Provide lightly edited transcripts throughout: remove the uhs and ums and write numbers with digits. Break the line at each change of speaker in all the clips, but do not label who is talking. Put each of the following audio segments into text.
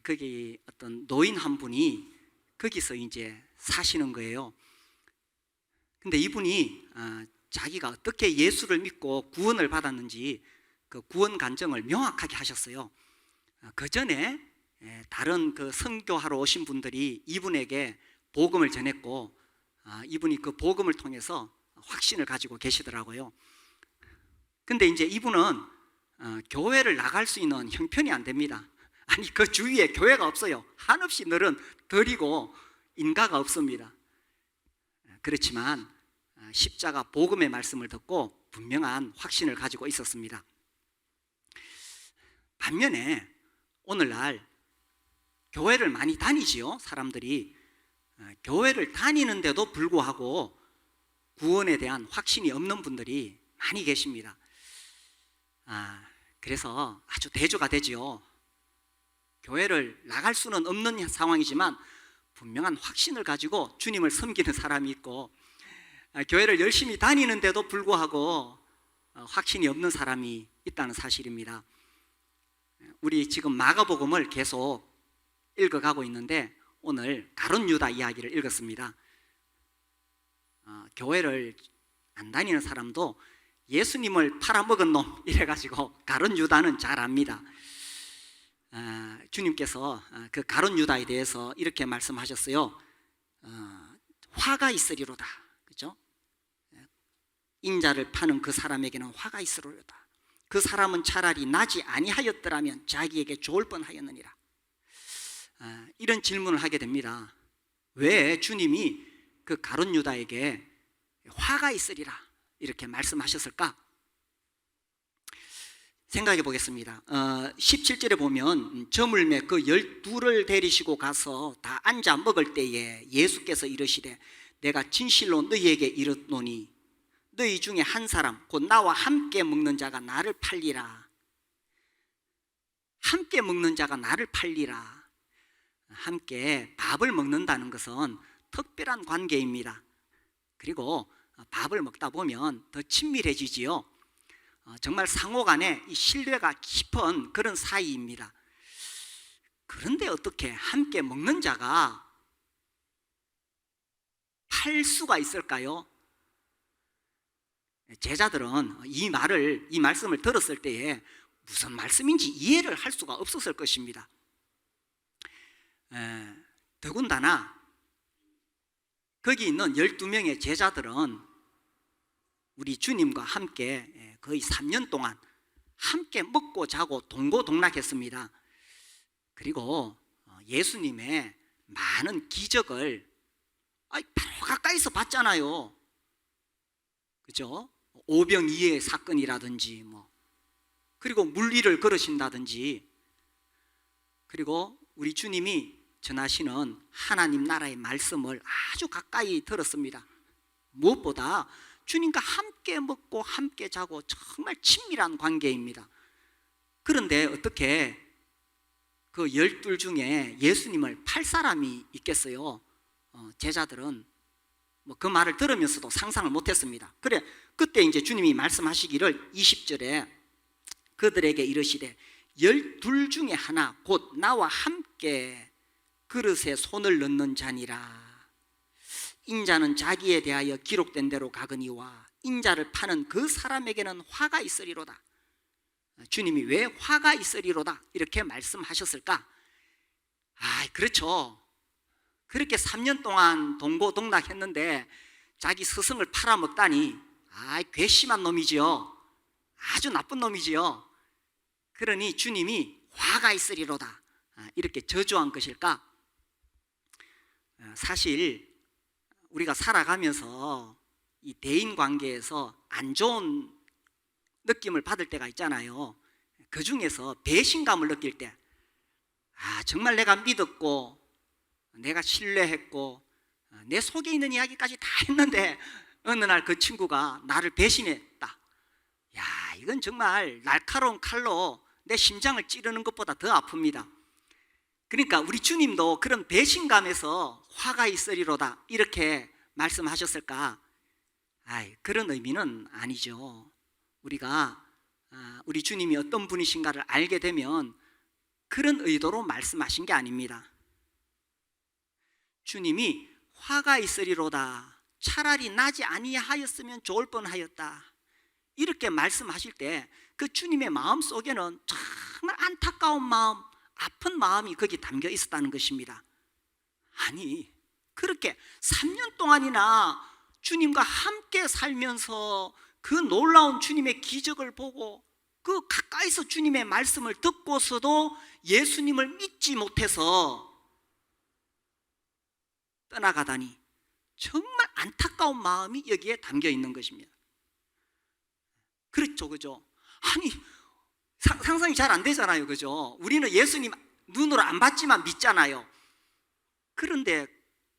거기 어떤 노인 한 분이 거기서 이제 사시는 거예요. 근데 이분이 자기가 어떻게 예수를 믿고 구원을 받았는지 그 구원 간증을 명확하게 하셨어요. 그 전에 다른 그 선교하러 오신 분들이 이분에게 복음을 전했고, 이분이 그 복음을 통해서 확신을 가지고 계시더라고요. 근데 이제 이분은 교회를 나갈 수 있는 형편이 안 됩니다. 아니, 그 주위에 교회가 없어요. 한없이 늘은 들이고 인가가 없습니다. 그렇지만 십자가 복음의 말씀을 듣고 분명한 확신을 가지고 있었습니다. 반면에 오늘날 교회를 많이 다니지요. 사람들이 교회를 다니는데도 불구하고 구원에 대한 확신이 없는 분들이 많이 계십니다. 그래서 아주 대조가 되지요. 교회를 나갈 수는 없는 상황이지만 분명한 확신을 가지고 주님을 섬기는 사람이 있고, 교회를 열심히 다니는데도 불구하고 확신이 없는 사람이 있다는 사실입니다. 우리 지금 마가복음을 계속 읽어가고 있는데 오늘 가룟 유다 이야기를 읽었습니다. 교회를 안 다니는 사람도 예수님을 팔아먹은 놈 이래가지고 가룟 유다는 잘 압니다. 주님께서 그 가룟 유다에 대해서 이렇게 말씀하셨어요. 화가 있으리로다. 그죠? 인자를 파는 그 사람에게는 화가 있으리로다. 그 사람은 차라리 나지 아니하였더라면 자기에게 좋을 뻔하였느니라. 이런 질문을 하게 됩니다. 왜 주님이 그 가룟 유다에게 화가 있으리라 이렇게 말씀하셨을까? 생각해 보겠습니다. 17절에 보면 저물매 그 12를 데리시고 가서 다 앉아 먹을 때에 예수께서 이르시되 내가 진실로 너희에게 이르노니 너희 중에 한 사람 곧 나와 함께 먹는 자가 나를 팔리라. 함께 먹는 자가 나를 팔리라. 함께 밥을 먹는다는 것은 특별한 관계입니다. 그리고 밥을 먹다 보면 더 친밀해지지요. 정말 상호 간에 이 신뢰가 깊은 그런 사이입니다. 그런데 어떻게 함께 먹는 자가 팔 수가 있을까요? 제자들은 이 말씀을 들었을 때에 무슨 말씀인지 이해를 할 수가 없었을 것입니다. 더군다나 거기 있는 12명의 제자들은 우리 주님과 함께 거의 3년 동안 함께 먹고 자고 동고동락했습니다. 그리고 예수님의 많은 기적을 바로 가까이서 봤잖아요. 그죠? 오병이의 사건이라든지 그리고 물리를 걸으신다든지, 그리고 우리 주님이 전하시는 하나님 나라의 말씀을 아주 가까이 들었습니다. 무엇보다 주님과 함께 먹고 함께 자고 정말 친밀한 관계입니다. 그런데 어떻게 그 12 중에 예수님을 팔 사람이 있겠어요? 제자들은 그 말을 들으면서도 상상을 못했습니다. 그때 이제 주님이 말씀하시기를 20절에 그들에게 이르시되 12 중에 하나 곧 나와 함께 그릇에 손을 넣는 자니라. 인자는 자기에 대하여 기록된 대로 가거니와 인자를 파는 그 사람에게는 화가 있으리로다. 주님이 왜 화가 있으리로다 이렇게 말씀하셨을까? 그렇죠. 그렇게 3년 동안 동고동락했는데 자기 스승을 팔아먹다니 괘씸한 놈이지요. 아주 나쁜 놈이지요. 그러니 주님이 화가 있으리로다 이렇게 저주한 것일까? 사실 우리가 살아가면서 이 대인관계에서 안 좋은 느낌을 받을 때가 있잖아요. 그 중에서 배신감을 느낄 때, 정말 내가 믿었고 내가 신뢰했고 내 속에 있는 이야기까지 다 했는데 어느 날 그 친구가 나를 배신했다. 이건 정말 날카로운 칼로 내 심장을 찌르는 것보다 더 아픕니다. 그러니까 우리 주님도 그런 배신감에서 화가 있으리로다 이렇게 말씀하셨을까? 그런 의미는 아니죠. 우리가 우리 주님이 어떤 분이신가를 알게 되면 그런 의도로 말씀하신 게 아닙니다. 주님이 화가 있으리로다, 차라리 나지 아니하였으면 좋을 뻔하였다, 이렇게 말씀하실 때 그 주님의 마음 속에는 정말 안타까운 마음, 아픈 마음이 거기 담겨 있었다는 것입니다. 아니, 그렇게 3년 동안이나 주님과 함께 살면서 그 놀라운 주님의 기적을 보고 그 가까이서 주님의 말씀을 듣고서도 예수님을 믿지 못해서 떠나가다니 정말 안타까운 마음이 여기에 담겨 있는 것입니다. 그렇죠, 그죠? 아니, 상상이 잘 안 되잖아요, 그죠? 우리는 예수님 눈으로 안 봤지만 믿잖아요. 그런데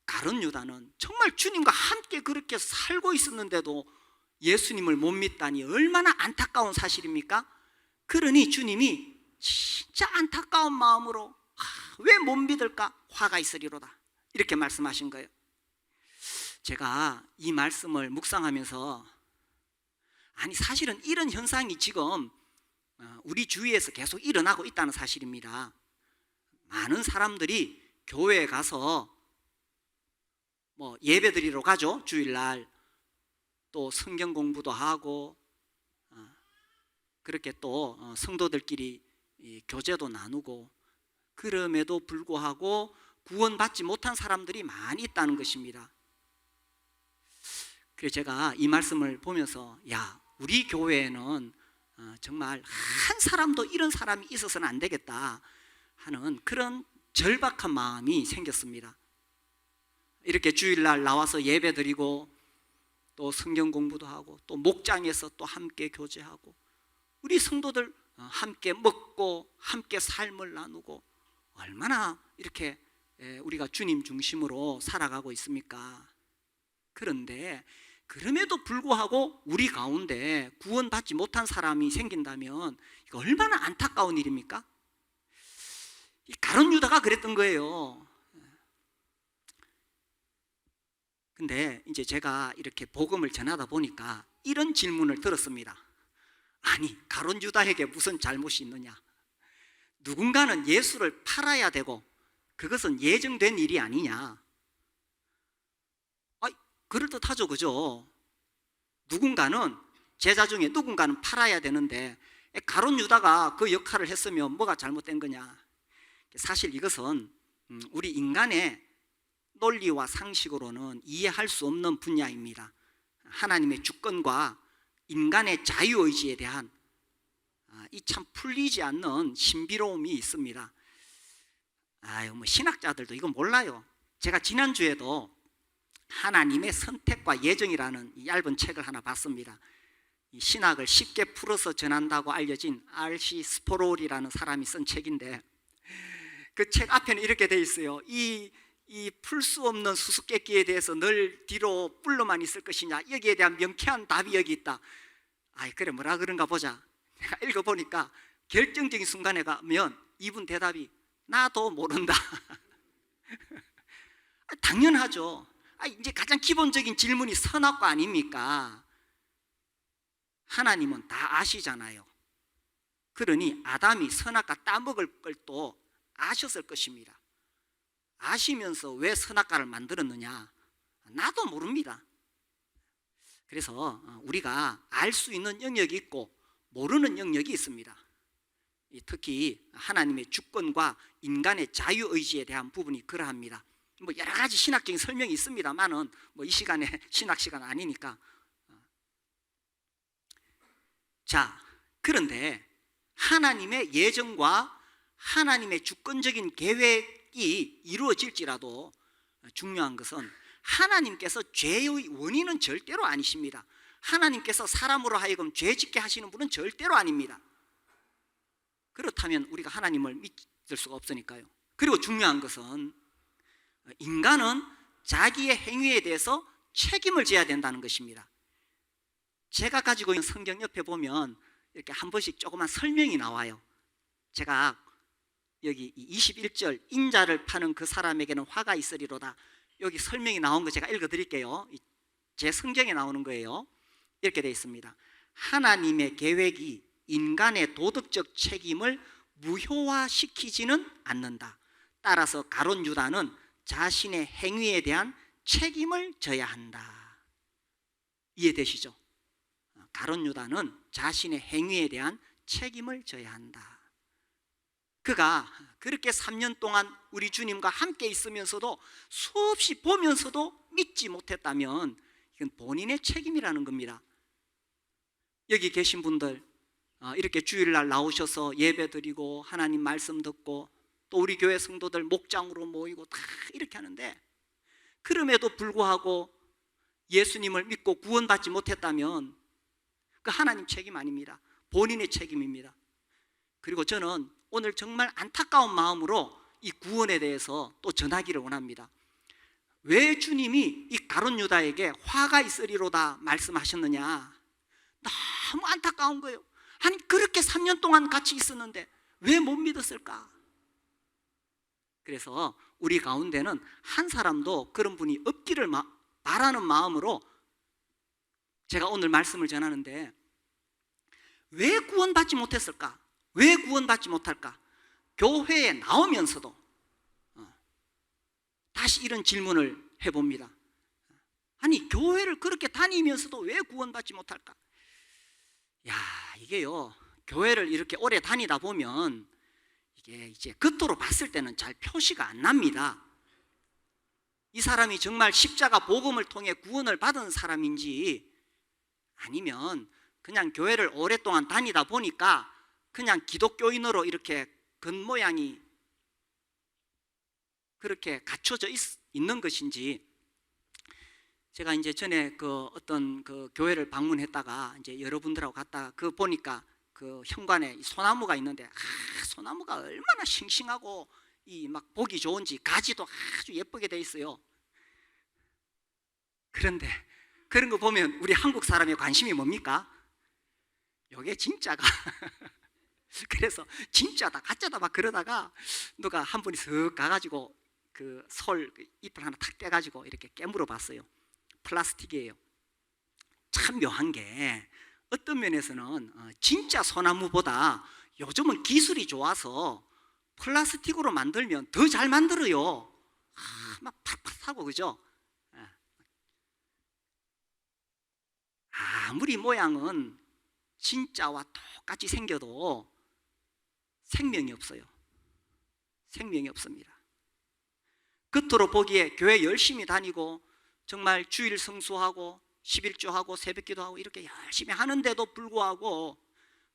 가룟 유다는 정말 주님과 함께 그렇게 살고 있었는데도 예수님을 못 믿다니 얼마나 안타까운 사실입니까? 그러니 주님이 진짜 안타까운 마음으로 왜 못 믿을까? 화가 있으리로다, 이렇게 말씀하신 거예요. 제가 이 말씀을 묵상하면서 아니, 사실은 이런 현상이 지금 우리 주위에서 계속 일어나고 있다는 사실입니다. 많은 사람들이 교회에 가서 뭐 예배 드리러 가죠, 주일날. 또 성경 공부도 하고 그렇게 또 성도들끼리 교제도 나누고, 그럼에도 불구하고 구원받지 못한 사람들이 많이 있다는 것입니다. 그래서 제가 이 말씀을 보면서 우리 교회에는 정말 한 사람도 이런 사람이 있어서는 안 되겠다 하는 그런 절박한 마음이 생겼습니다. 이렇게 주일날 나와서 예배 드리고 또 성경 공부도 하고 또 목장에서 또 함께 교제하고 우리 성도들 함께 먹고 함께 삶을 나누고 얼마나 이렇게 우리가 주님 중심으로 살아가고 있습니까? 그런데 그럼에도 불구하고 우리 가운데 구원받지 못한 사람이 생긴다면 이거 얼마나 안타까운 일입니까? 이 가룟 유다가 그랬던 거예요. 근데 이제 제가 이렇게 복음을 전하다 보니까 이런 질문을 들었습니다. 아니, 가룟 유다에게 무슨 잘못이 있느냐? 누군가는 예수를 팔아야 되고 그것은 예정된 일이 아니냐? 그럴듯하죠, 그죠? 누군가는, 제자 중에 누군가는 팔아야 되는데 가룟 유다가 그 역할을 했으면 뭐가 잘못된 거냐? 사실 이것은 우리 인간의 논리와 상식으로는 이해할 수 없는 분야입니다. 하나님의 주권과 인간의 자유의지에 대한 이 참 풀리지 않는 신비로움이 있습니다. 뭐 신학자들도 이거 몰라요. 제가 지난주에도 하나님의 선택과 예정이라는 이 얇은 책을 하나 봤습니다. 이 신학을 쉽게 풀어서 전한다고 알려진 R.C. 스포롤이라는 사람이 쓴 책인데, 그 책 앞에는 이렇게 돼 있어요. 이 풀 수 없는 수수께끼에 대해서 늘 뒤로 뿔로만 있을 것이냐, 여기에 대한 명쾌한 답이 여기 있다. 그래, 뭐라 그런가 보자. 내가 읽어보니까 결정적인 순간에 가면 이분 대답이 나도 모른다. 당연하죠. 이제 가장 기본적인 질문이 선악과 아닙니까? 하나님은 다 아시잖아요. 그러니 아담이 선악과 따먹을 걸 또 아셨을 것입니다. 아시면서 왜 선악과를 만들었느냐? 나도 모릅니다. 그래서 우리가 알 수 있는 영역이 있고 모르는 영역이 있습니다. 특히 하나님의 주권과 인간의 자유의지에 대한 부분이 그러합니다. 뭐 여러 가지 신학적인 설명이 있습니다만은 뭐 이 시간에 신학 시간 아니니까. 자, 그런데 하나님의 예정과 하나님의 주권적인 계획이 이루어질지라도 중요한 것은 하나님께서 죄의 원인은 절대로 아니십니다. 하나님께서 사람으로 하여금 죄 짓게 하시는 분은 절대로 아닙니다. 그렇다면 우리가 하나님을 믿을 수가 없으니까요. 그리고 중요한 것은 인간은 자기의 행위에 대해서 책임을 져야 된다는 것입니다. 제가 가지고 있는 성경 옆에 보면 이렇게 한 번씩 조그만 설명이 나와요. 제가 여기 21절 인자를 파는 그 사람에게는 화가 있으리로다, 여기 설명이 나온 거 제가 읽어드릴게요. 제 성경에 나오는 거예요. 이렇게 되어 있습니다. 하나님의 계획이 인간의 도덕적 책임을 무효화시키지는 않는다. 따라서 가룟 유다는 자신의 행위에 대한 책임을 져야 한다. 이해되시죠? 가룟 유다는 자신의 행위에 대한 책임을 져야 한다. 그가 그렇게 3년 동안 우리 주님과 함께 있으면서도 수없이 보면서도 믿지 못했다면 이건 본인의 책임이라는 겁니다. 여기 계신 분들 이렇게 주일날 나오셔서 예배드리고 하나님 말씀 듣고 또 우리 교회 성도들 목장으로 모이고 다 이렇게 하는데, 그럼에도 불구하고 예수님을 믿고 구원받지 못했다면 그 하나님 책임 아닙니다. 본인의 책임입니다. 그리고 저는 오늘 정말 안타까운 마음으로 이 구원에 대해서 또 전하기를 원합니다. 왜 주님이 이 가룟 유다에게 화가 있으리로다 말씀하셨느냐? 너무 안타까운 거예요. 아니 그렇게 3년 동안 같이 있었는데 왜 못 믿었을까? 그래서 우리 가운데는 한 사람도 그런 분이 없기를 바라는 마음으로 제가 오늘 말씀을 전하는데, 왜 구원받지 못했을까? 왜 구원받지 못할까? 교회에 나오면서도 다시 이런 질문을 해봅니다. 아니 교회를 그렇게 다니면서도 왜 구원받지 못할까? 야, 이게요, 교회를 이렇게 오래 다니다 보면 이게 이제 겉으로 봤을 때는 잘 표시가 안 납니다. 이 사람이 정말 십자가 복음을 통해 구원을 받은 사람인지, 아니면 그냥 교회를 오랫동안 다니다 보니까 그냥 기독교인으로 이렇게 겉모양이 그렇게 갖춰져 있는 것인지. 제가 이제 전에 그 어떤 그 교회를 방문했다가 이제 여러분들하고 갔다가 그 보니까 그 현관에 소나무가 있는데, 소나무가 얼마나 싱싱하고 이 막 보기 좋은지 가지도 아주 예쁘게 돼 있어요. 그런데 그런 거 보면 우리 한국 사람의 관심이 뭡니까? 요게 진짜가 그래서 진짜다 가짜다 막 그러다가 누가 한 분이 슥 가가지고 그 솔 잎을 하나 탁 떼가지고 이렇게 깨물어 봤어요. 플라스틱이에요. 참 묘한 게 어떤 면에서는 진짜 소나무보다 요즘은 기술이 좋아서 플라스틱으로 만들면 더 잘 만들어요. 막 팍팍하고, 그죠? 아무리 모양은 진짜와 똑같이 생겨도 생명이 없어요. 생명이 없습니다. 겉으로 보기에 교회 열심히 다니고 정말 주일 성수하고 11조하고 새벽기도하고 이렇게 열심히 하는데도 불구하고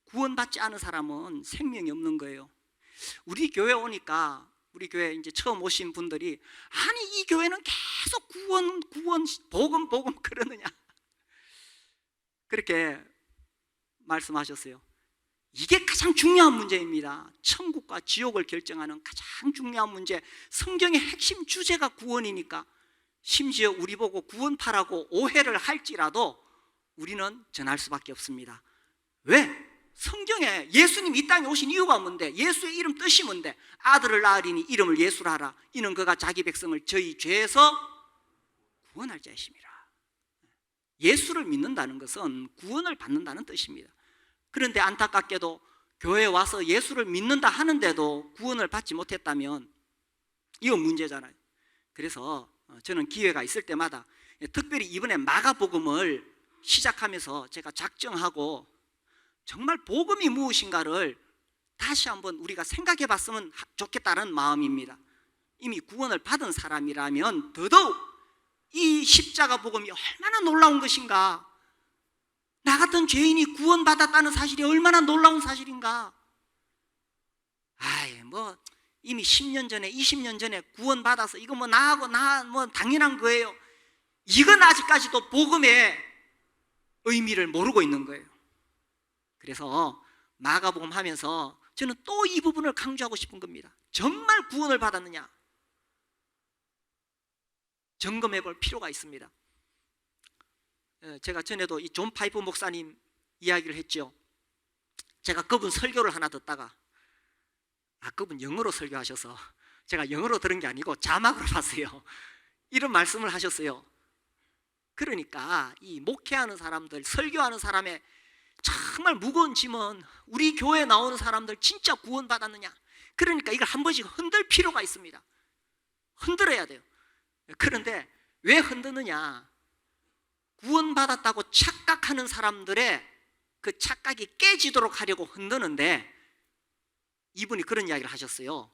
구원받지 않은 사람은 생명이 없는 거예요. 우리 교회 오니까, 우리 교회 이제 처음 오신 분들이 아니 이 교회는 계속 구원 복음 그러느냐 그렇게 말씀하셨어요. 이게 가장 중요한 문제입니다. 천국과 지옥을 결정하는 가장 중요한 문제, 성경의 핵심 주제가 구원이니까 심지어 우리 보고 구원파라고 오해를 할지라도 우리는 전할 수밖에 없습니다. 왜? 성경에 예수님 이 땅에 오신 이유가 뭔데? 예수의 이름 뜻이 뭔데? 아들을 낳으리니 이름을 예수라 하라. 이는 그가 자기 백성을 저희 죄에서 구원할 자이심이라. 예수를 믿는다는 것은 구원을 받는다는 뜻입니다. 그런데 안타깝게도 교회에 와서 예수를 믿는다 하는데도 구원을 받지 못했다면 이건 문제잖아요. 그래서 저는 기회가 있을 때마다, 특별히 이번에 마가복음을 시작하면서 제가 작정하고 정말 복음이 무엇인가를 다시 한번 우리가 생각해 봤으면 좋겠다는 마음입니다. 이미 구원을 받은 사람이라면 더더욱 이 십자가 복음이 얼마나 놀라운 것인가, 나 같은 죄인이 구원받았다는 사실이 얼마나 놀라운 사실인가. 뭐 이미 10년 전에 20년 전에 구원받아서 이거 뭐 나하고 뭐 당연한 거예요. 이건 아직까지도 복음의 의미를 모르고 있는 거예요. 그래서 마가복음 하면서 저는 또 이 부분을 강조하고 싶은 겁니다. 정말 구원을 받았느냐 점검해 볼 필요가 있습니다. 제가 전에도 이 존 파이프 목사님 이야기를 했죠. 제가 그분 설교를 하나 듣다가 그분 영어로 설교하셔서 제가 영어로 들은 게 아니고 자막으로 봤어요. 이런 말씀을 하셨어요. 그러니까 이 목회하는 사람들, 설교하는 사람의 정말 무거운 짐은 우리 교회에 나오는 사람들 진짜 구원받았느냐? 그러니까 이걸 한 번씩 흔들 필요가 있습니다. 흔들어야 돼요. 그런데 왜 흔드느냐? 구원받았다고 착각하는 사람들의 그 착각이 깨지도록 하려고 흔드는데, 이분이 그런 이야기를 하셨어요.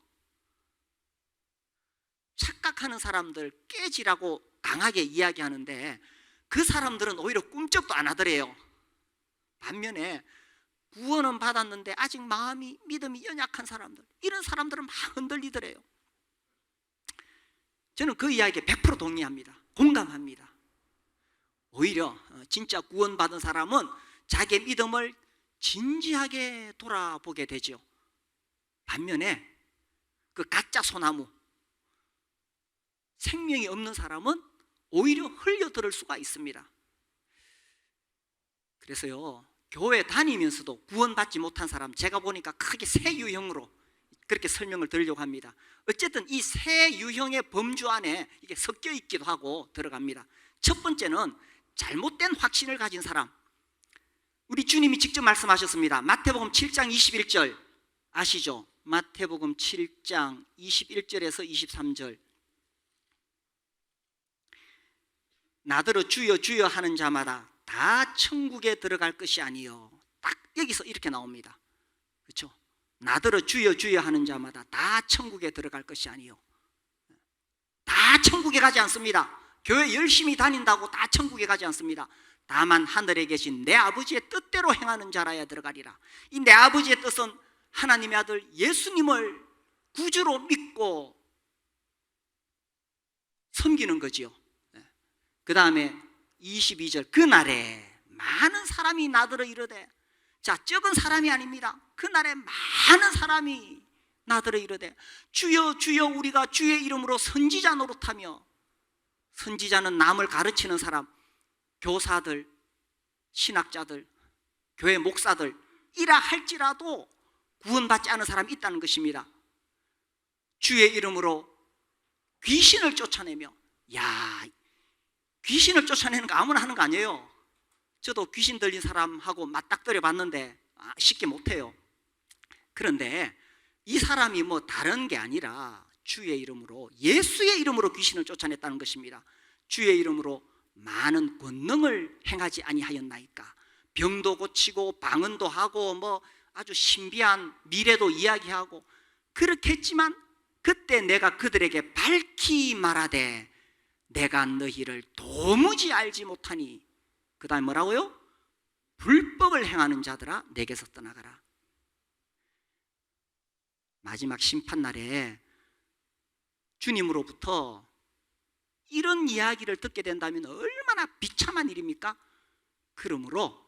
착각하는 사람들 깨지라고 강하게 이야기하는데 그 사람들은 오히려 꿈쩍도 안 하더래요. 반면에 구원은 받았는데 아직 마음이, 믿음이 연약한 사람들, 이런 사람들은 막 흔들리더래요. 저는 그 이야기에 100% 동의합니다. 공감합니다. 오히려 진짜 구원받은 사람은 자기의 믿음을 진지하게 돌아보게 되죠. 반면에 그 가짜 소나무, 생명이 없는 사람은 오히려 흘려들을 수가 있습니다. 그래서요, 교회 다니면서도 구원받지 못한 사람, 제가 보니까 크게 세 유형으로 그렇게 설명을 드리려고 합니다. 어쨌든 이 세 유형의 범주 안에 이게 섞여 있기도 하고 들어갑니다. 첫 번째는 잘못된 확신을 가진 사람. 우리 주님이 직접 말씀하셨습니다. 마태복음 7장 21절 아시죠? 마태복음 7장 21절에서 23절. 나더러 주여 주여 하는 자마다 다 천국에 들어갈 것이 아니요. 딱 여기서 이렇게 나옵니다. 그렇죠? 나더러 주여 주여 하는 자마다 다 천국에 들어갈 것이 아니요. 다 천국에 가지 않습니다. 교회 열심히 다닌다고 다 천국에 가지 않습니다. 다만 하늘에 계신 내 아버지의 뜻대로 행하는 자라야 들어가리라. 이 내 아버지의 뜻은 하나님의 아들 예수님을 구주로 믿고 섬기는 거지요. 그 다음에 22절, 그날에 많은 사람이 나더러 이르되, 자, 적은 사람이 아닙니다. 그날에 많은 사람이 나더러 이르되, 주여 주여 우리가 주의 이름으로 선지자 노릇하며, 선지자는 남을 가르치는 사람, 교사들, 신학자들, 교회 목사들 이라 할지라도 구원받지 않은 사람이 있다는 것입니다. 주의 이름으로 귀신을 쫓아내며, 야, 귀신을 쫓아내는 거 아무나 하는 거 아니에요. 저도 귀신 들린 사람하고 맞닥뜨려 봤는데 쉽게 못해요. 그런데 이 사람이 뭐 다른 게 아니라 주의 이름으로, 예수의 이름으로 귀신을 쫓아냈다는 것입니다. 주의 이름으로 많은 권능을 행하지 아니하였나이까. 병도 고치고 방언도 하고 뭐 아주 신비한 미래도 이야기하고 그렇게 했지만, 그때 내가 그들에게 밝히 말하되 내가 너희를 도무지 알지 못하니, 그 다음에 뭐라고요? 불법을 행하는 자들아 내게서 떠나가라. 마지막 심판날에 주님으로부터 이런 이야기를 듣게 된다면 얼마나 비참한 일입니까? 그러므로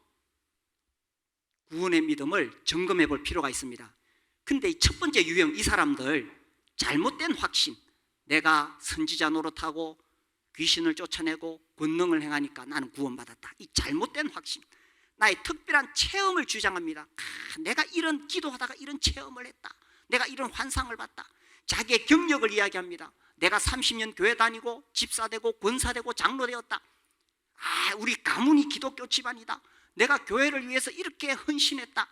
구원의 믿음을 점검해 볼 필요가 있습니다. 근데 이 첫 번째 유형, 이 사람들 잘못된 확신, 내가 선지자 노릇하고 귀신을 쫓아내고 권능을 행하니까 나는 구원받았다, 이 잘못된 확신, 나의 특별한 체험을 주장합니다. 내가 이런 기도하다가 이런 체험을 했다, 내가 이런 환상을 봤다. 자기의 경력을 이야기합니다. 내가 30년 교회 다니고 집사되고 권사되고 장로되었다. 우리 가문이 기독교 집안이다. 내가 교회를 위해서 이렇게 헌신했다.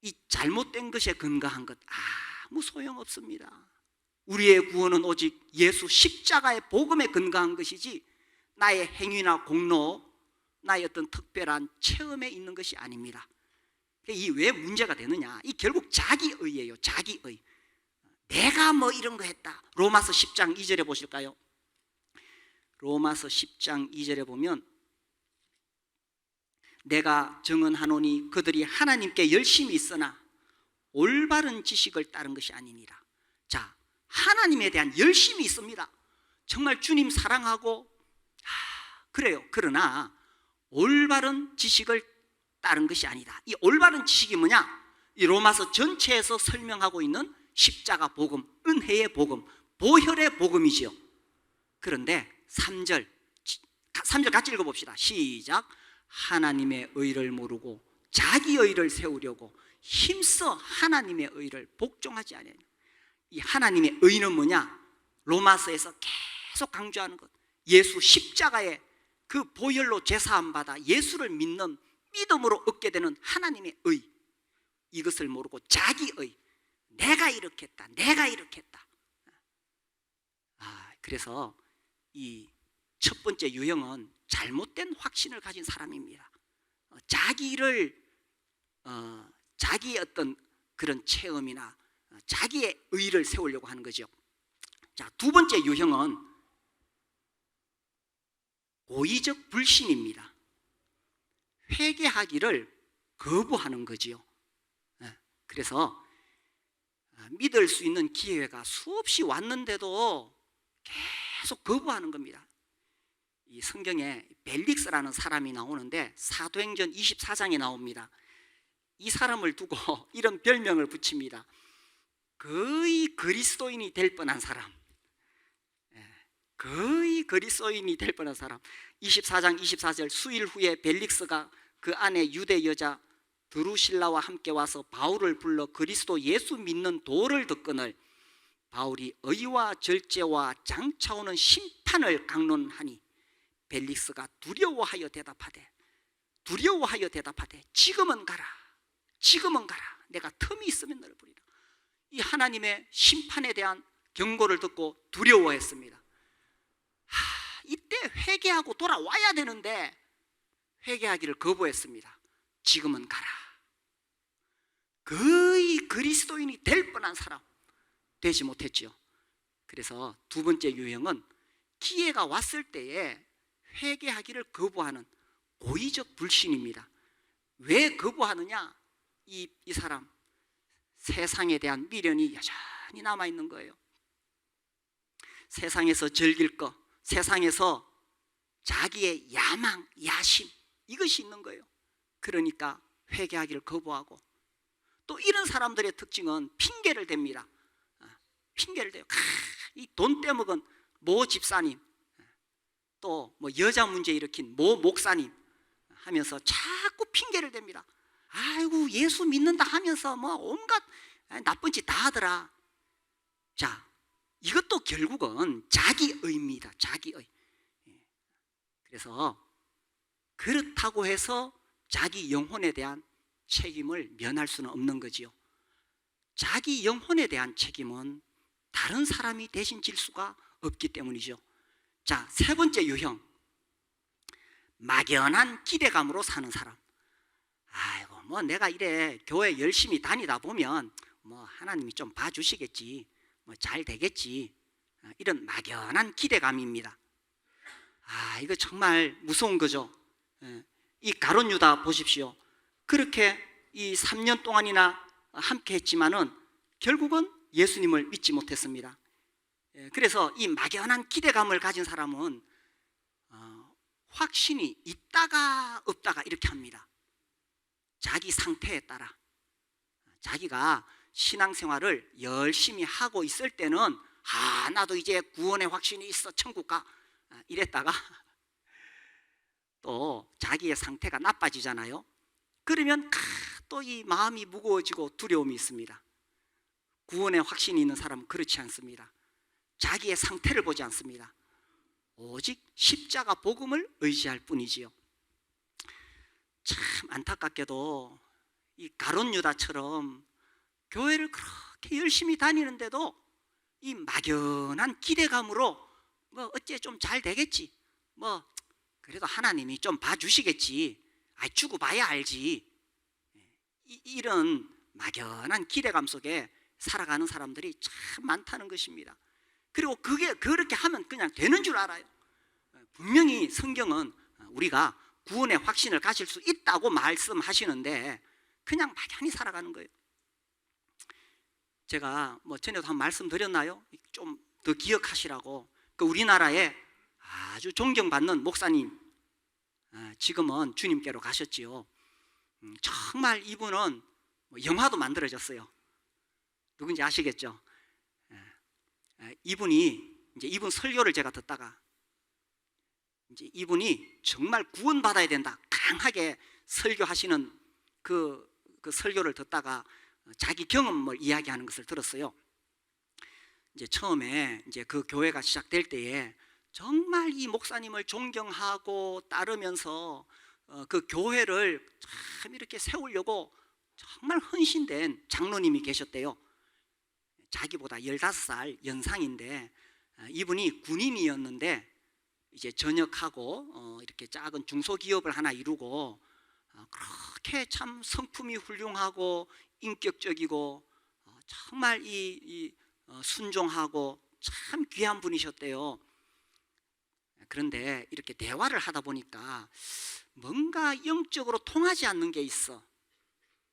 이 잘못된 것에 근거한 것 아무 소용없습니다. 우리의 구원은 오직 예수 십자가의 복음에 근거한 것이지 나의 행위나 공로, 나의 어떤 특별한 체험에 있는 것이 아닙니다. 이 왜 문제가 되느냐, 이 결국 자기의예요. 자기의. 내가 뭐 이런 거 했다. 로마서 10장 2절에 보실까요? 로마서 10장 2절에 보면, 내가 증언하노니 그들이 하나님께 열심히 있으나 올바른 지식을 따른 것이 아니니라. 자, 하나님에 대한 열심이 있습니다. 정말 주님 사랑하고 그래요. 그러나 올바른 지식을 따른 것이 아니다. 이 올바른 지식이 뭐냐? 이 로마서 전체에서 설명하고 있는 십자가 복음, 은혜의 복음, 보혈의 복음이지요. 그런데 3절 같이 읽어봅시다. 시작. 하나님의 의를 모르고 자기 의를 세우려고 힘써 하나님의 의를 복종하지 않으니. 이 하나님의 의는 뭐냐? 로마서에서 계속 강조하는 것, 예수 십자가의 그 보혈로 제사함 받아 예수를 믿는 믿음으로 얻게 되는 하나님의 의, 이것을 모르고 자기의, 내가 이렇게 했다, 내가 이렇게 했다. 그래서 이 첫 번째 유형은 잘못된 확신을 가진 사람입니다. 자기의 어떤 그런 체험이나 자기의 의를 세우려고 하는 거죠. 자, 두 번째 유형은 고의적 불신입니다. 회개하기를 거부하는 거지요. 그래서 믿을 수 있는 기회가 수없이 왔는데도 계속 거부하는 겁니다. 이 성경에 벨릭스라는 사람이 나오는데 사도행전 24장에 나옵니다. 이 사람을 두고 이런 별명을 붙입니다. 거의 그리스도인이 될 뻔한 사람. 거의 그리스도인이 될 뻔한 사람. 24장 24절, 수일 후에 벨릭스가 그 안에 유대 여자 드루실라와 함께 와서 바울을 불러 그리스도 예수 믿는 도를 듣거늘 바울이 의와 절제와 장차오는 심판을 강론하니 벨릭스가 두려워하여 대답하되 지금은 가라, 지금은 가라, 내가 틈이 있으면 너를 부리라. 이 하나님의 심판에 대한 경고를 듣고 두려워했습니다. 이때 회개하고 돌아와야 되는데 회개하기를 거부했습니다. 지금은 가라. 거의 그리스도인이 될 뻔한 사람, 되지 못했죠. 그래서 두 번째 유형은 기회가 왔을 때에 회개하기를 거부하는 고의적 불신입니다. 왜 거부하느냐? 이 사람 세상에 대한 미련이 여전히 남아있는 거예요. 세상에서 즐길 것, 세상에서 자기의 야망, 야심, 이것이 있는 거예요. 그러니까 회개하기를 거부하고, 또 이런 사람들의 특징은 핑계를 댑니다. 핑계를 대요. 이 돈 떼먹은 모 집사님, 또 뭐 여자 문제 일으킨 모 목사님 하면서 자꾸 핑계를 댑니다. 아이고 예수 믿는다 하면서 뭐 온갖 나쁜 짓 다 하더라. 자, 이것도 결국은 자기의입니다. 자기의. 그래서 그렇다고 해서 자기 영혼에 대한 책임을 면할 수는 없는 거지요. 자기 영혼에 대한 책임은 다른 사람이 대신 질 수가 없기 때문이죠. 자, 세 번째 유형, 막연한 기대감으로 사는 사람. 아이고 뭐 내가 이래 교회 열심히 다니다 보면 뭐 하나님이 좀 봐주시겠지, 뭐 잘 되겠지, 이런 막연한 기대감입니다. 이거 정말 무서운 거죠. 이 가룟 유다 보십시오. 그렇게 이 3년 동안이나 함께 했지만은 결국은 예수님을 믿지 못했습니다. 그래서 이 막연한 기대감을 가진 사람은 확신이 있다가 없다가 이렇게 합니다. 자기 상태에 따라. 자기가 신앙생활을 열심히 하고 있을 때는 나도 이제 구원의 확신이 있어, 천국 가, 이랬다가 또 자기의 상태가 나빠지잖아요. 그러면 또 이 마음이 무거워지고 두려움이 있습니다. 구원의 확신이 있는 사람은 그렇지 않습니다. 자기의 상태를 보지 않습니다. 오직 십자가 복음을 의지할 뿐이지요. 참 안타깝게도 이 가룟 유다처럼 교회를 그렇게 열심히 다니는데도 이 막연한 기대감으로 뭐 어째 좀 잘 되겠지, 뭐 그래도 하나님이 좀 봐주시겠지, 주고 봐야 알지, 이런 막연한 기대감 속에 살아가는 사람들이 참 많다는 것입니다. 그리고 그렇게 하면 그냥 되는 줄 알아요. 분명히 성경은 우리가 구원의 확신을 가질 수 있다고 말씀하시는데 그냥 막연히 살아가는 거예요. 제가 뭐 전에도 한번 말씀드렸나요? 좀 더 기억하시라고. 우리나라에 아주 존경받는 목사님, 지금은 주님께로 가셨지요. 정말 이분은 영화도 만들어졌어요. 누군지 아시겠죠? 이분 설교를 제가 듣다가 이제 이분이 정말 구원받아야 된다 강하게 설교하시는 그 설교를 듣다가 자기 경험을 이야기하는 것을 들었어요. 이제 처음에 이제 그 교회가 시작될 때에 정말 이 목사님을 존경하고 따르면서 그 교회를 참 이렇게 세우려고 정말 헌신된 장로님이 계셨대요. 자기보다 15살 연상인데 이분이 군인이었는데 이제 전역하고 이렇게 작은 중소기업을 하나 이루고 그렇게 참 성품이 훌륭하고 인격적이고 정말 순종하고 참 귀한 분이셨대요. 그런데 이렇게 대화를 하다 보니까 뭔가 영적으로 통하지 않는 게 있어.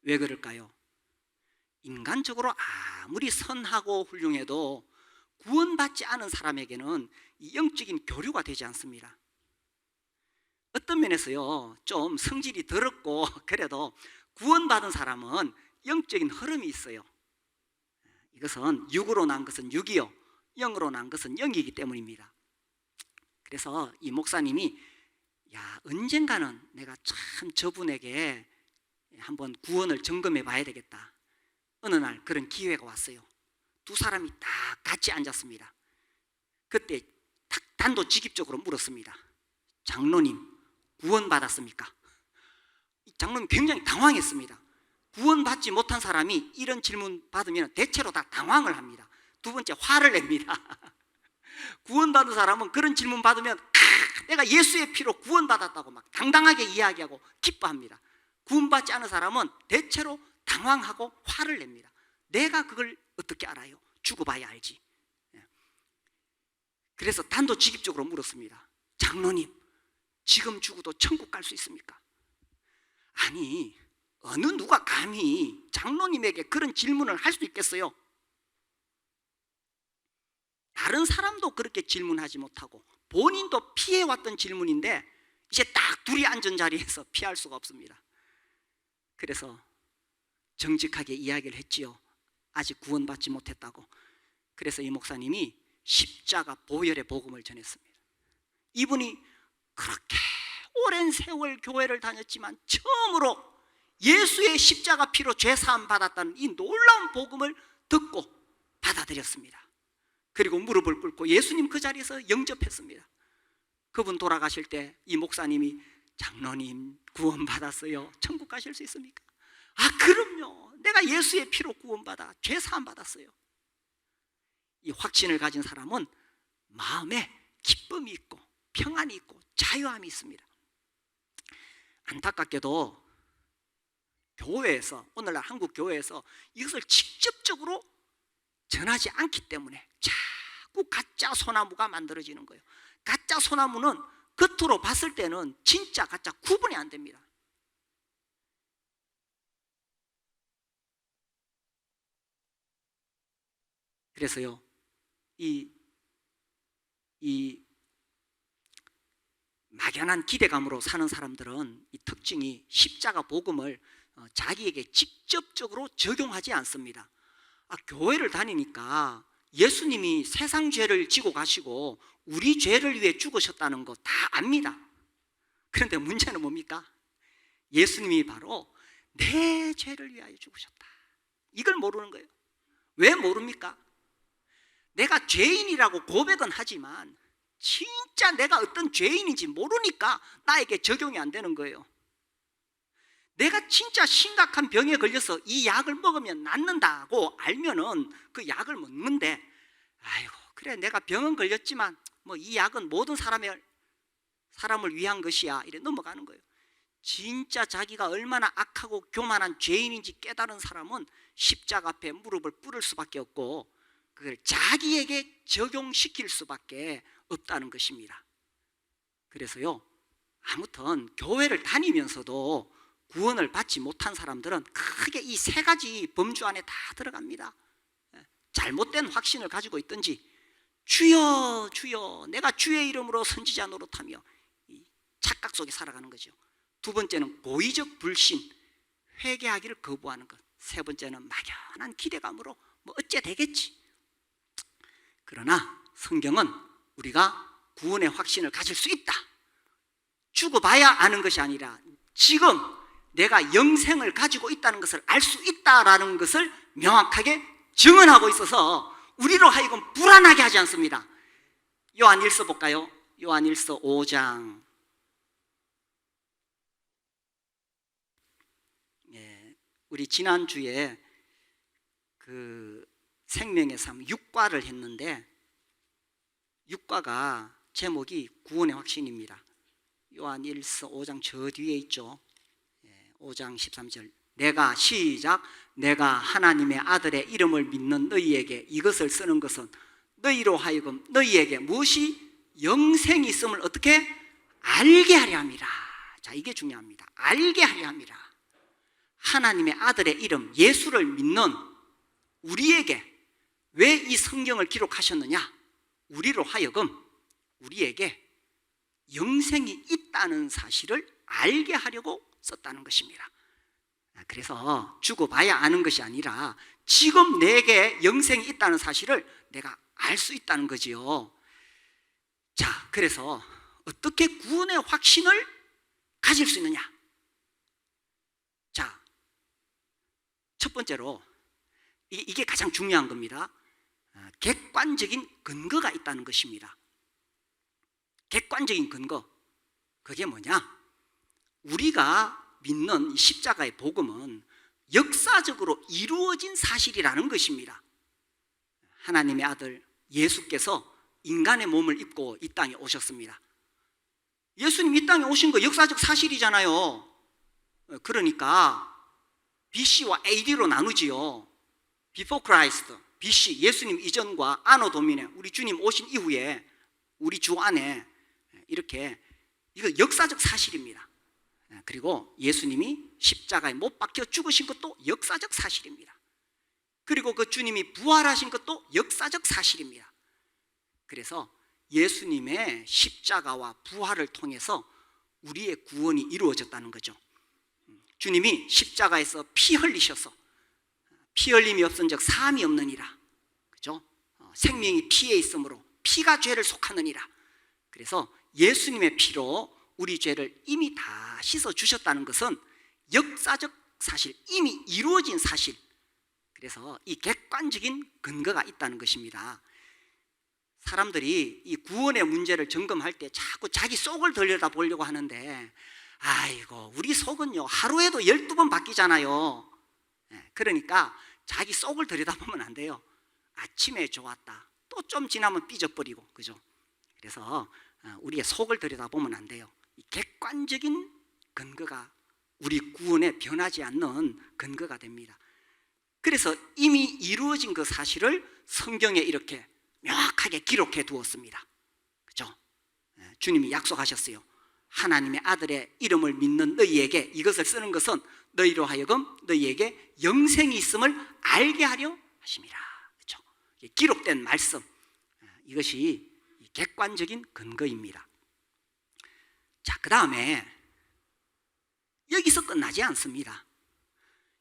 왜 그럴까요? 인간적으로 아무리 선하고 훌륭해도 구원받지 않은 사람에게는 이 영적인 교류가 되지 않습니다. 어떤 면에서요, 좀 성질이 더럽고 그래도 구원받은 사람은 영적인 흐름이 있어요. 이것은 육으로 난 것은 육이요, 영으로 난 것은 영이기 때문입니다. 그래서 이 목사님이 언젠가는 내가 참 저분에게 한번 구원을 점검해 봐야 되겠다. 어느 날 그런 기회가 왔어요. 두 사람이 딱 같이 앉았습니다. 그때 딱 단도직입적으로 물었습니다. 장로님, 구원받았습니까? 장로님 굉장히 당황했습니다. 구원받지 못한 사람이 이런 질문 받으면 대체로 다 당황을 합니다. 두 번째, 화를 냅니다. 구원받은 사람은 그런 질문 받으면 내가 예수의 피로 구원받았다고 막 당당하게 이야기하고 기뻐합니다. 구원받지 않은 사람은 대체로 당황하고 화를 냅니다. 내가 그걸 어떻게 알아요? 죽어봐야 알지. 그래서 단도직입적으로 물었습니다. 장로님, 지금 죽어도 천국 갈 수 있습니까? 아니, 어느 누가 감히 장로님에게 그런 질문을 할 수 있겠어요? 다른 사람도 그렇게 질문하지 못하고 본인도 피해왔던 질문인데 이제 딱 둘이 앉은 자리에서 피할 수가 없습니다. 그래서 정직하게 이야기를 했지요. 아직 구원받지 못했다고. 그래서 이 목사님이 십자가 보혈의 복음을 전했습니다. 이분이 그렇게 오랜 세월 교회를 다녔지만 처음으로 예수의 십자가 피로 죄사함 받았다는 이 놀라운 복음을 듣고 받아들였습니다. 그리고 무릎을 꿇고 예수님 그 자리에서 영접했습니다. 그분 돌아가실 때 이 목사님이 장로님 구원받았어요. 천국 가실 수 있습니까? 그럼요. 내가 예수의 피로 구원받아 죄사함 받았어요. 이 확신을 가진 사람은 마음에 기쁨이 있고 평안이 있고 자유함이 있습니다. 안타깝게도 교회에서, 오늘날 한국 교회에서 이것을 직접적으로 전하지 않기 때문에 자꾸 가짜 소나무가 만들어지는 거예요. 가짜 소나무는 겉으로 봤을 때는 진짜 가짜 구분이 안 됩니다. 그래서요, 이 막연한 기대감으로 사는 사람들은 이 특징이 십자가 복음을 자기에게 직접적으로 적용하지 않습니다. 교회를 다니니까 예수님이 세상 죄를 지고 가시고 우리 죄를 위해 죽으셨다는 거 다 압니다. 그런데 문제는 뭡니까? 예수님이 바로 내 죄를 위하여 죽으셨다. 이걸 모르는 거예요. 왜 모릅니까? 내가 죄인이라고 고백은 하지만 진짜 내가 어떤 죄인인지 모르니까 나에게 적용이 안 되는 거예요. 내가 진짜 심각한 병에 걸려서 이 약을 먹으면 낫는다고 알면은 그 약을 먹는데, 아이고 그래 내가 병은 걸렸지만 뭐 이 약은 모든 사람을 위한 것이야, 이래 넘어가는 거예요. 진짜 자기가 얼마나 악하고 교만한 죄인인지 깨달은 사람은 십자가 앞에 무릎을 꿇을 수밖에 없고 그걸 자기에게 적용시킬 수밖에 없다는 것입니다. 그래서요, 아무튼 교회를 다니면서도 구원을 받지 못한 사람들은 크게 이 세 가지 범주 안에 다 들어갑니다. 잘못된 확신을 가지고 있든지, 주여 주여 내가 주의 이름으로 선지자 노릇하며 이 착각 속에 살아가는 거죠. 두 번째는 고의적 불신, 회개하기를 거부하는 것. 세 번째는 막연한 기대감으로 뭐 어째 되겠지. 그러나 성경은 우리가 구원의 확신을 가질 수 있다, 죽어봐야 아는 것이 아니라 지금 내가 영생을 가지고 있다는 것을 알 수 있다라는 것을 명확하게 증언하고 있어서 우리로 하여금 불안하게 하지 않습니다. 요한일서 볼까요? 요한일서 5장 우리 지난주에 그 생명의 삶 6과를 했는데 6과가 제목이 구원의 확신입니다. 요한일서 5장 저 뒤에 있죠. 5장 13절 내가 시작 내가 하나님의 아들의 이름을 믿는 너희에게 이것을 쓰는 것은 너희로 하여금 너희에게 무엇이 영생이 있음을 어떻게 알게 하려 함이라. 자, 이게 중요합니다. 알게 하려 함이라. 하나님의 아들의 이름 예수를 믿는 우리에게 왜 이 성경을 기록하셨느냐? 우리로 하여금 우리에게 영생이 있다는 사실을 알게 하려고 썼다는 것입니다. 그래서 죽어봐야 아는 것이 아니라 지금 내게 영생이 있다는 사실을 내가 알 수 있다는 거지요. 자, 그래서 어떻게 구원의 확신을 가질 수 있느냐? 자, 첫 번째로 이게 가장 중요한 겁니다. 객관적인 근거가 있다는 것입니다. 객관적인 근거, 그게 뭐냐? 우리가 믿는 십자가의 복음은 역사적으로 이루어진 사실이라는 것입니다. 하나님의 아들 예수께서 인간의 몸을 입고 이 땅에 오셨습니다. 예수님 이 땅에 오신 거 역사적 사실이잖아요. 그러니까 BC와 AD로 나누지요. Before Christ, BC, 예수님 이전과 아노 도미네, 우리 주님 오신 이후에 우리 주 안에 이렇게 이거 역사적 사실입니다. 그리고 예수님이 십자가에 못 박혀 죽으신 것도 역사적 사실입니다. 그리고 그 주님이 부활하신 것도 역사적 사실입니다. 그래서 예수님의 십자가와 부활을 통해서 우리의 구원이 이루어졌다는 거죠. 주님이 십자가에서 피 흘리셔서 피 흘림이 없은 적 사함이 없느니라. 그죠? 생명이 피에 있으므로 피가 죄를 속하느니라. 그래서 예수님의 피로 우리 죄를 이미 다 씻어 주셨다는 것은 역사적 사실, 이미 이루어진 사실. 그래서 이 객관적인 근거가 있다는 것입니다. 사람들이 이 구원의 문제를 점검할 때 자꾸 자기 속을 들여다보려고 하는데, 아이고 우리 속은요 하루에도 12번 바뀌잖아요. 그러니까 자기 속을 들여다보면 안 돼요. 아침에 좋았다, 또 좀 지나면 삐져버리고, 그죠? 그래서 우리의 속을 들여다보면 안 돼요. 이 객관적인 근거가 우리 구원에 변하지 않는 근거가 됩니다. 그래서 이미 이루어진 그 사실을 성경에 이렇게 명확하게 기록해 두었습니다. 그죠? 주님이 약속하셨어요. 하나님의 아들의 이름을 믿는 너희에게 이것을 쓰는 것은 너희로 하여금 너희에게 영생이 있음을 알게 하려 하심이라. 그죠? 기록된 말씀, 이것이 객관적인 근거입니다. 자, 그 다음에 여기서 끝나지 않습니다.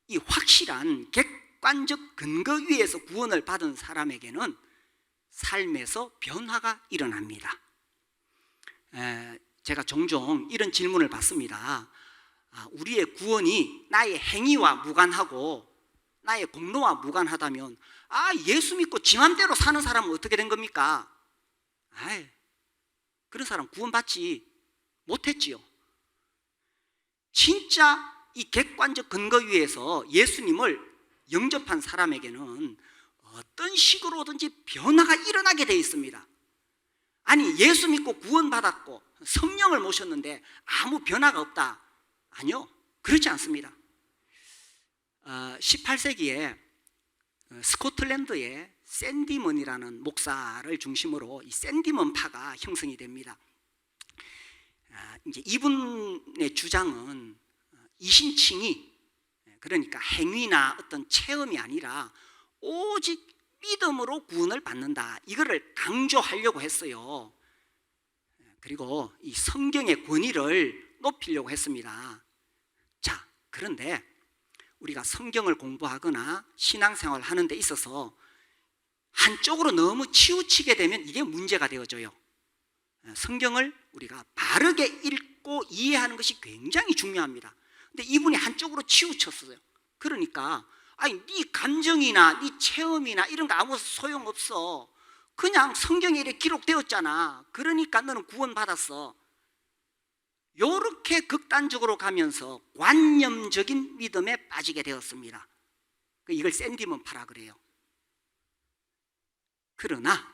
이 확실한 객관적 근거 위에서 구원을 받은 사람에게는 삶에서 변화가 일어납니다. 제가 종종 이런 질문을 받습니다. 우리의 구원이 나의 행위와 무관하고 나의 공로와 무관하다면 예수 믿고 지 맘대로 사는 사람은 어떻게 된 겁니까? 그런 사람 구원받지 못했지요. 진짜 이 객관적 근거 위에서 예수님을 영접한 사람에게는 어떤 식으로든지 변화가 일어나게 되어 있습니다. 아니, 예수 믿고 구원받았고 성령을 모셨는데 아무 변화가 없다. 아니요, 그렇지 않습니다. 18세기에 스코틀랜드의 샌디먼이라는 목사를 중심으로 이 샌디먼파가 형성이 됩니다. 이제 이분의 주장은 이신칭이, 그러니까 행위나 어떤 체험이 아니라 오직 믿음으로 구원을 받는다, 이거를 강조하려고 했어요. 그리고 이 성경의 권위를 높이려고 했습니다. 자, 그런데 우리가 성경을 공부하거나 신앙생활을 하는 데 있어서 한쪽으로 너무 치우치게 되면 이게 문제가 되어져요. 성경을 우리가 바르게 읽고 이해하는 것이 굉장히 중요합니다. 근데 이분이 한쪽으로 치우쳤어요. 그러니까 네 감정이나 네 체험이나 이런 거 아무 소용없어. 그냥 성경에 이렇게 기록되었잖아. 그러니까 너는 구원받았어. 요렇게 극단적으로 가면서 관념적인 믿음에 빠지게 되었습니다. 이걸 샌디먼파라 그래요. 그러나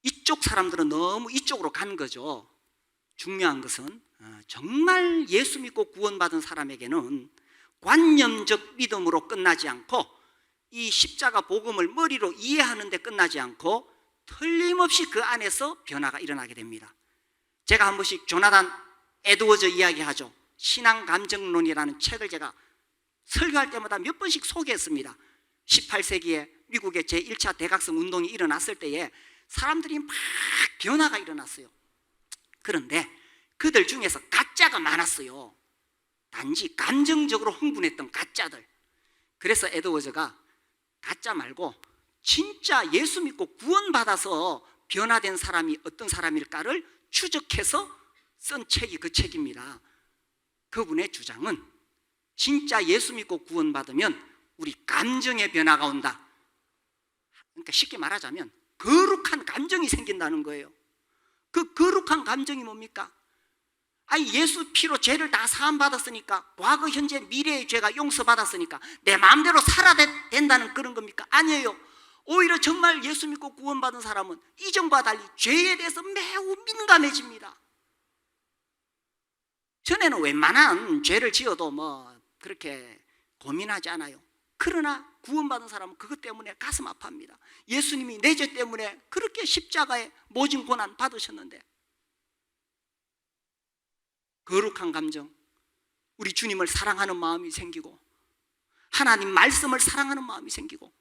이쪽 사람들은 너무 이쪽으로 간 거죠. 중요한 것은 정말 예수 믿고 구원받은 사람에게는 관념적 믿음으로 끝나지 않고 이 십자가 복음을 머리로 이해하는 데 끝나지 않고 틀림없이 그 안에서 변화가 일어나게 됩니다. 제가 한 번씩 조나단 에드워즈 이야기하죠. 신앙감정론이라는 책을 제가 설교할 때마다 몇 번씩 소개했습니다. 18세기에 미국의 제1차 대각성 운동이 일어났을 때에 사람들이 막 변화가 일어났어요. 그런데 그들 중에서 가짜가 많았어요. 단지 감정적으로 흥분했던 가짜들. 그래서 에드워즈가 가짜 말고 진짜 예수 믿고 구원받아서 변화된 사람이 어떤 사람일까를 추적해서 쓴 책이 그 책입니다. 그분의 주장은 진짜 예수 믿고 구원받으면 우리 감정의 변화가 온다. 그러니까 쉽게 말하자면 거룩한 감정이 생긴다는 거예요. 그 거룩한 감정이 뭡니까? 아니, 예수 피로 죄를 다 사함받았으니까, 과거 현재 미래의 죄가 용서받았으니까 내 마음대로 살아야 된다는 그런 겁니까? 아니에요. 오히려 정말 예수 믿고 구원받은 사람은 이전과 달리 죄에 대해서 매우 민감해집니다. 전에는 웬만한 죄를 지어도 뭐 그렇게 고민하지 않아요. 그러나 구원받은 사람은 그것 때문에 가슴 아파합니다. 예수님이 내 죄 때문에 그렇게 십자가에 모진 고난 받으셨는데. 거룩한 감정, 우리 주님을 사랑하는 마음이 생기고 하나님 말씀을 사랑하는 마음이 생기고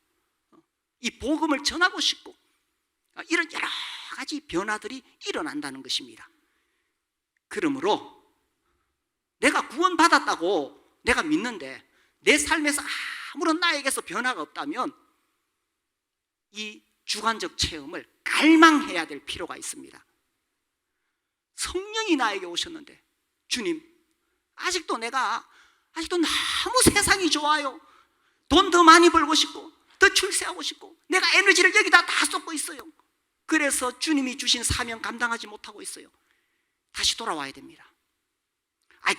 이 복음을 전하고 싶고 이런 여러 가지 변화들이 일어난다는 것입니다. 그러므로 내가 구원받았다고 내가 믿는데 내 삶에서 아무런 나에게서 변화가 없다면 이 주관적 체험을 갈망해야 될 필요가 있습니다. 성령이 나에게 오셨는데, 주님, 아직도 너무 세상이 좋아요. 돈 더 많이 벌고 싶고 더 출세하고 싶고 내가 에너지를 여기다 다 쏟고 있어요. 그래서 주님이 주신 사명 감당하지 못하고 있어요. 다시 돌아와야 됩니다.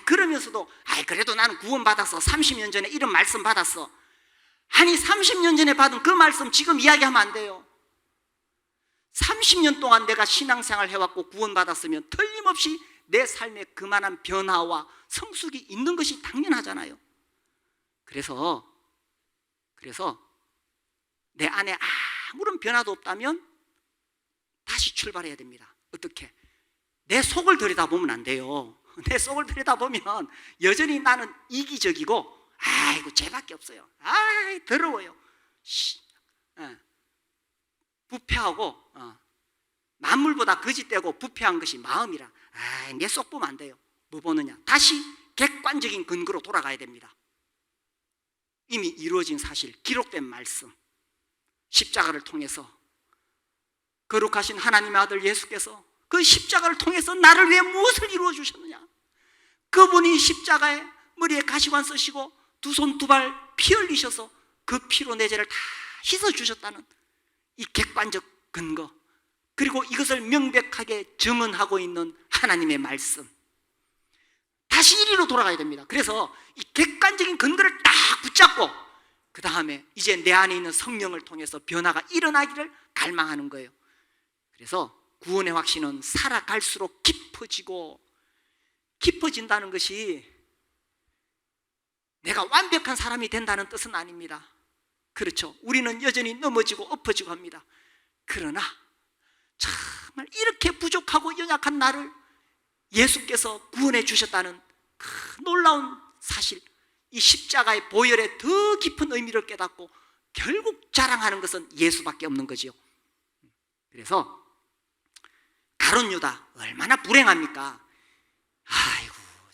그러면서도 그래도 나는 구원받았어. 30년 전에 이런 말씀 받았어. 아니, 30년 전에 받은 그 말씀 지금 이야기하면 안 돼요. 30년 동안 내가 신앙생활 해왔고 구원받았으면 틀림없이 내 삶에 그만한 변화와 성숙이 있는 것이 당연하잖아요. 그래서 내 안에 아무런 변화도 없다면 다시 출발해야 됩니다. 어떻게? 내 속을 들여다보면 안 돼요. 내 속을 들여다보면 여전히 나는 이기적이고 죄밖에 없어요. 더러워요. 부패하고 만물보다 거짓되고 부패한 것이 마음이라. 내 속 보면 안 돼요. 뭐 보느냐? 다시 객관적인 근거로 돌아가야 됩니다. 이미 이루어진 사실, 기록된 말씀, 십자가를 통해서 거룩하신 하나님의 아들 예수께서 그 십자가를 통해서 나를 위해 무엇을 이루어 주셨느냐? 그분이 십자가에 머리에 가시관 쓰시고 두 손 두 발 피 흘리셔서 그 피로 내 죄를 다 씻어 주셨다는 이 객관적 근거, 그리고 이것을 명백하게 증언하고 있는 하나님의 말씀, 다시 이리로 돌아가야 됩니다. 그래서 이 객관적인 근거를 딱 붙잡고 그 다음에 이제 내 안에 있는 성령을 통해서 변화가 일어나기를 갈망하는 거예요. 그래서 구원의 확신은 살아갈수록 깊어진다는 것이 내가 완벽한 사람이 된다는 뜻은 아닙니다. 그렇죠. 우리는 여전히 넘어지고 엎어지고 합니다. 그러나 정말 이렇게 부족하고 연약한 나를 예수께서 구원해 주셨다는 그 놀라운 사실, 이 십자가의 보혈의 더 깊은 의미를 깨닫고 결국 자랑하는 것은 예수밖에 없는 거지요. 그래서 가룟 유다 얼마나 불행합니까?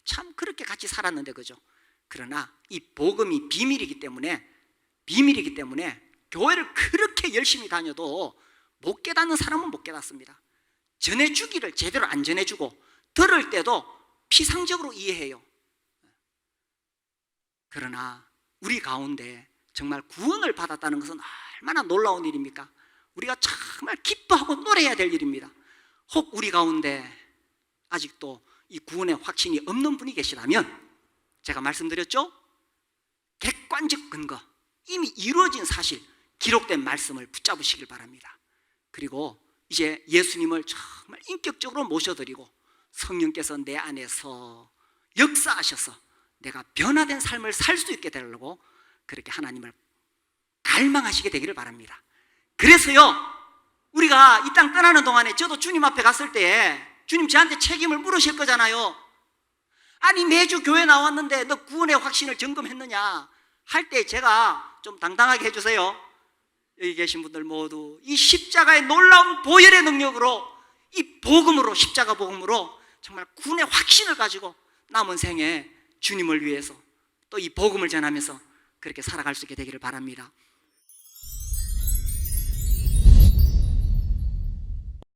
참 그렇게 같이 살았는데, 그죠? 그러나 이 복음이 비밀이기 때문에 교회를 그렇게 열심히 다녀도 못 깨닫는 사람은 못 깨닫습니다. 전해주기를 제대로 안 전해주고 들을 때도 피상적으로 이해해요. 그러나 우리 가운데 정말 구원을 받았다는 것은 얼마나 놀라운 일입니까? 우리가 정말 기뻐하고 노래해야 될 일입니다. 혹 우리 가운데 아직도 이 구원의 확신이 없는 분이 계시다면 제가 말씀드렸죠? 객관적 근거, 이미 이루어진 사실, 기록된 말씀을 붙잡으시길 바랍니다. 그리고 이제 예수님을 정말 인격적으로 모셔드리고 성령께서 내 안에서 역사하셔서 내가 변화된 삶을 살 수 있게 되려고 그렇게 하나님을 갈망하시게 되기를 바랍니다. 그래서요, 우리가 이 땅 떠나는 동안에 저도 주님 앞에 갔을 때 주님 저한테 책임을 물으실 거잖아요. 아니 매주 교회 나왔는데 너 구원의 확신을 점검했느냐 할 때 제가 좀 당당하게 해주세요. 여기 계신 분들 모두 이 십자가의 놀라운 보혈의 능력으로, 이 복음으로, 십자가 복음으로 정말 구원의 확신을 가지고 남은 생에 주님을 위해서 또 이 복음을 전하면서 그렇게 살아갈 수 있게 되기를 바랍니다.